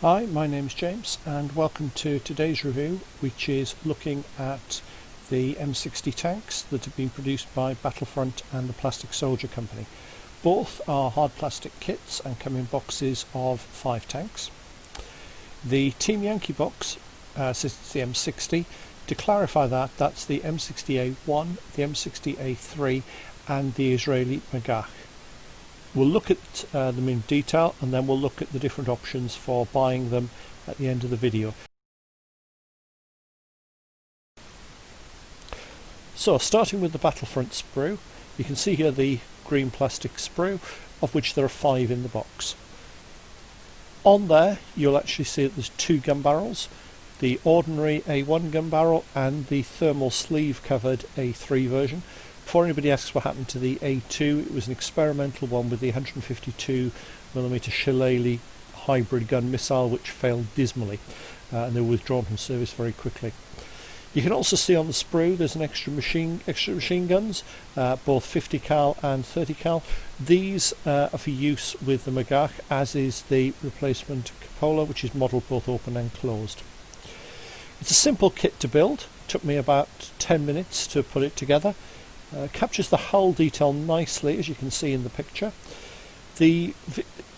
Hi, my name is James and welcome to today's review, which is looking at the M60 tanks that have been produced by Battlefront and the Plastic Soldier Company. Both are hard plastic kits and come in boxes of 5 tanks. The Team Yankee box says it's the M60. To clarify that, that's the M60A1, the M60A3 and the Israeli Magach. We'll look at them in detail and then we'll look at the different options for buying them at the end of the video. So starting with the Battlefront Sprue, you can see here the green plastic sprue, of which there are 5 in the box. On there you'll actually see that there's 2 gun barrels, the ordinary A1 gun barrel and the thermal sleeve covered A3 version. Before anybody asks what happened to the A2, it was an experimental one with the 152mm Shillelagh hybrid gun missile, which failed dismally and they were withdrawn from service very quickly. You can also see on the sprue there's an extra machine guns, both 50 cal and 30 cal. These are for use with the Magach, as is the replacement cupola, which is modelled both open and closed. It's a simple kit to build. It took me about 10 minutes to put it together. Captures the hull detail nicely, as you can see in the picture. The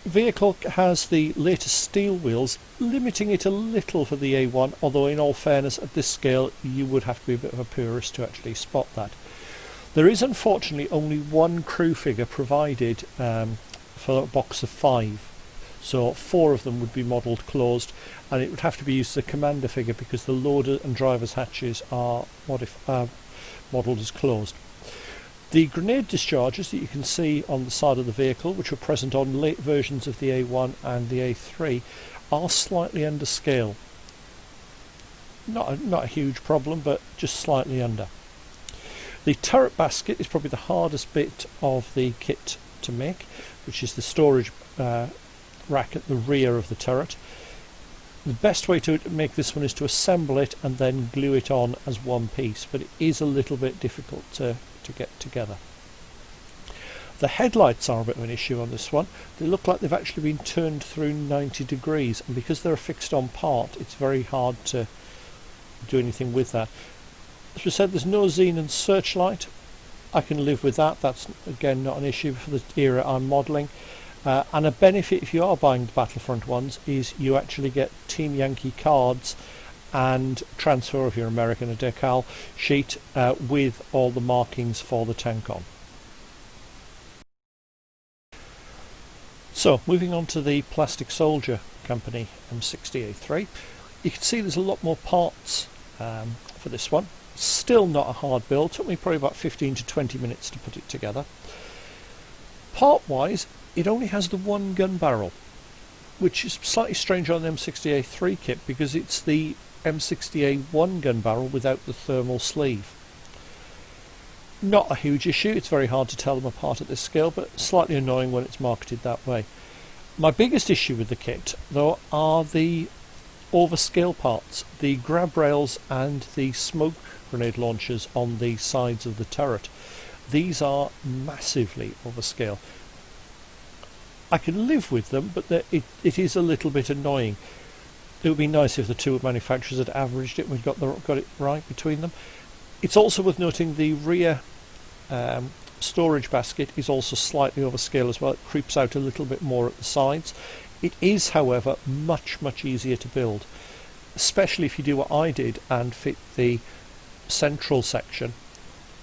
vehicle has the latest steel wheels, limiting it a little for the A1, although in all fairness at this scale you would have to be a bit of a purist to actually spot that. There is unfortunately only one crew figure provided for a box of 5, so 4 of them would be modelled closed, and it would have to be used as a commander figure because the loader and driver's hatches are modelled as closed. The grenade discharges that you can see on the side of the vehicle, which were present on late versions of the A1 and the A3, are slightly under scale. Not a huge problem, but just slightly under. The turret basket is probably the hardest bit of the kit to make, which is the storage rack at the rear of the turret. The best way to make this one is to assemble it and then glue it on as one piece, but it is a little bit difficult to get together. The headlights are a bit of an issue on this one. They look like they've actually been turned through 90 degrees, and because they're a fixed on part, it's very hard to do anything with that. As we said, there's no xenon searchlight. I can live with that. That's again not an issue for the era I'm modelling. And a benefit if you are buying the Battlefront ones is you actually get Team Yankee cards and transfer of your American decal sheet with all the markings for the tank on. So moving on to the Plastic Soldier Company M60A3, you can see there's a lot more parts for this one. Still not a hard build, took me probably about 15 to 20 minutes to put it together. Part wise, it only has the 1 gun barrel, which is slightly strange on the M60A3 kit because it's the M60A1 gun barrel without the thermal sleeve. Not a huge issue, it's very hard to tell them apart at this scale, but slightly annoying when it's marketed that way. My biggest issue with the kit though are the overscale parts, the grab rails and the smoke grenade launchers on the sides of the turret. These are massively overscale. I can live with them, but it is a little bit annoying. It would be nice if the two manufacturers had averaged it and we'd got it right between them. It's also worth noting the rear storage basket is also slightly overscale as well. It creeps out a little bit more at the sides. It is, however, much easier to build, especially if you do what I did and fit the central section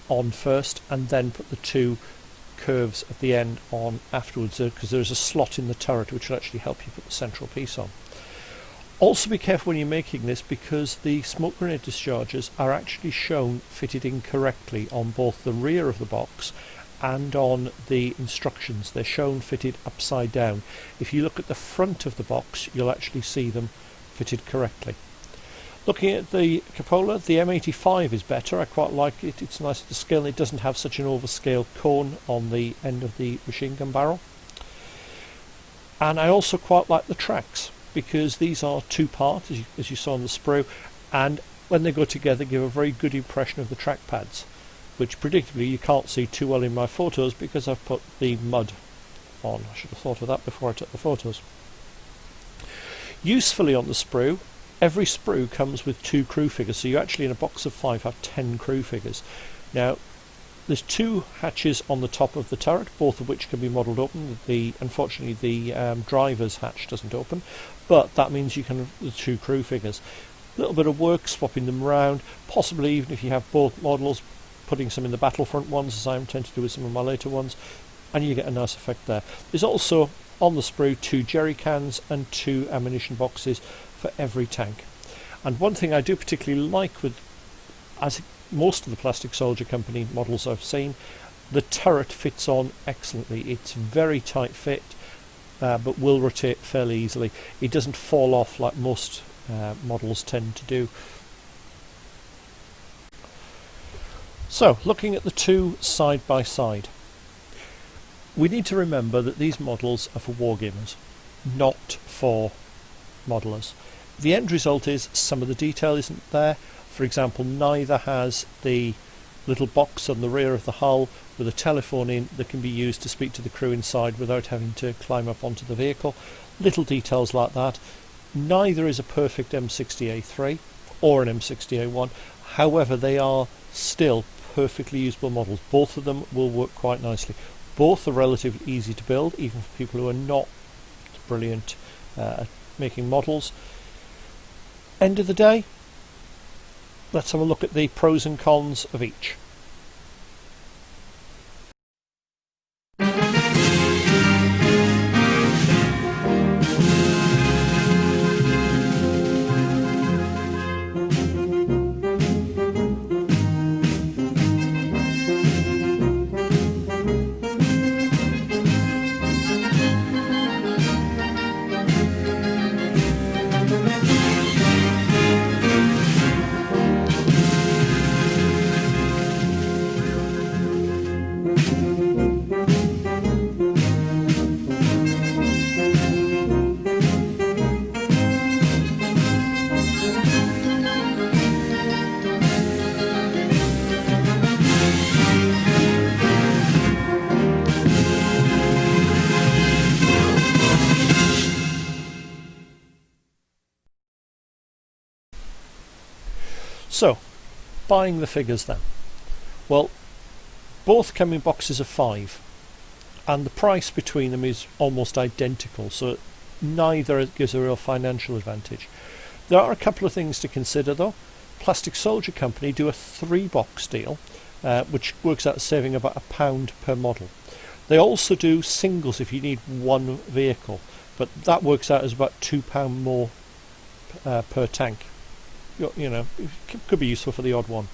on first and then put the 2 curves at the end on afterwards, because there's a slot in the turret which will actually help you put the central piece on. Also be careful when you're making this, because the smoke grenade dischargers are actually shown fitted incorrectly on both the rear of the box and on the instructions. They're shown fitted upside down. If you look at the front of the box you'll actually see them fitted correctly. Looking at the cupola, the M85 is better. I quite like it. It's nice to scale. It doesn't have such an overscale cone on the end of the machine gun barrel. And I also quite like the tracks, because these are 2-part, as you saw on the sprue, and when they go together give a very good impression of the track pads, which predictably you can't see too well in my photos because I've put the mud on. I should have thought of that before I took the photos. Usefully on the sprue, every sprue comes with 2 crew figures, so you actually in a box of 5 have 10 crew figures. Now there's 2 hatches on the top of the turret, both of which can be modelled open. Unfortunately the driver's hatch doesn't open, but that means you can have the 2 crew figures. A little bit of work swapping them around, possibly even if you have both models, putting some in the Battlefront ones, as I intend to do with some of my later ones, and you get a nice effect there. There's also on the sprue 2 jerry cans and 2 ammunition boxes for every tank. And one thing I do particularly like with, as most of the Plastic Soldier Company models I've seen, the turret fits on excellently. It's very tight fit, but will rotate fairly easily. It doesn't fall off like most models tend to do. So, looking at the 2 side by side, we need to remember that these models are for wargamers, not for modelers. The end result is some of the detail isn't there. For example, neither has the little box on the rear of the hull with a telephone in that can be used to speak to the crew inside without having to climb up onto the vehicle. Little details like that. Neither is a perfect M60A3 or an M60A1. However, they are still perfectly usable models. Both of them will work quite nicely. Both are relatively easy to build, even for people who are not brilliant at making models. End of the day, let's have a look at the pros and cons of each. So, buying the figures then. Well, both come in boxes of 5, and the price between them is almost identical, so neither gives a real financial advantage. There are a couple of things to consider though. Plastic Soldier Company do a 3-box deal, which works out saving about £1 per model. They also do singles if you need 1 vehicle, but that works out as about £2 more per tank. You know, it could be useful for the odd one.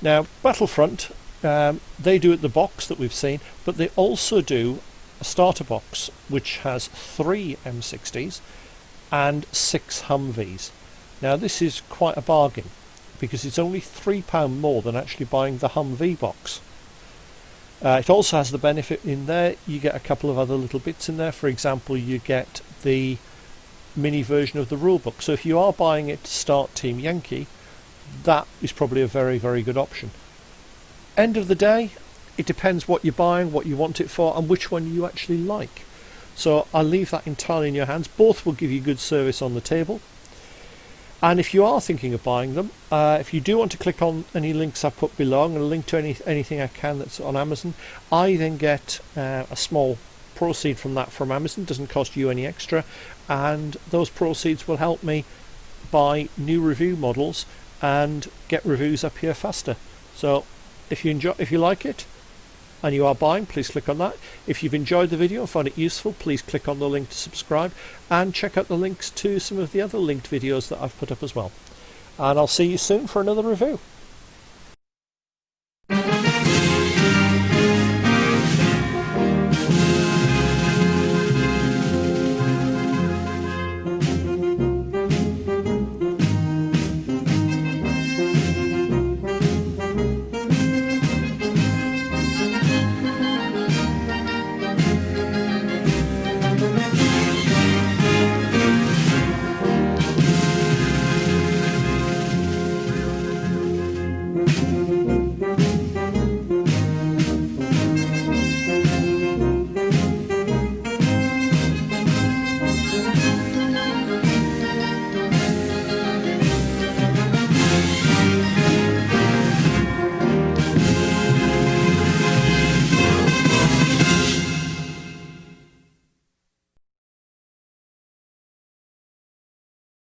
Now, Battlefront, they do it the box that we've seen, but they also do a starter box which has 3 M60s and 6 Humvees. Now, this is quite a bargain because it's only £3 more than actually buying the Humvee box. It also has the benefit in there, you get a couple of other little bits in there. For example, you get the mini version of the rulebook. So if you are buying it to start Team Yankee, that is probably a very, very good option. End of the day, it depends what you're buying, what you want it for, and which one you actually like. So I'll leave that entirely in your hands. Both will give you good service on the table. And if you are thinking of buying them, if you do want to click on any links I've put below, I'm going to link to anything I can that's on Amazon. I then get a small proceed from that from Amazon. Doesn't cost you any extra, and those proceeds will help me buy new review models and get reviews up here faster. So if you like it and you are buying, please click on that. If you've enjoyed the video and found it useful, please click on the link to subscribe and check out the links to some of the other linked videos that I've put up as well. And I'll see you soon for another review.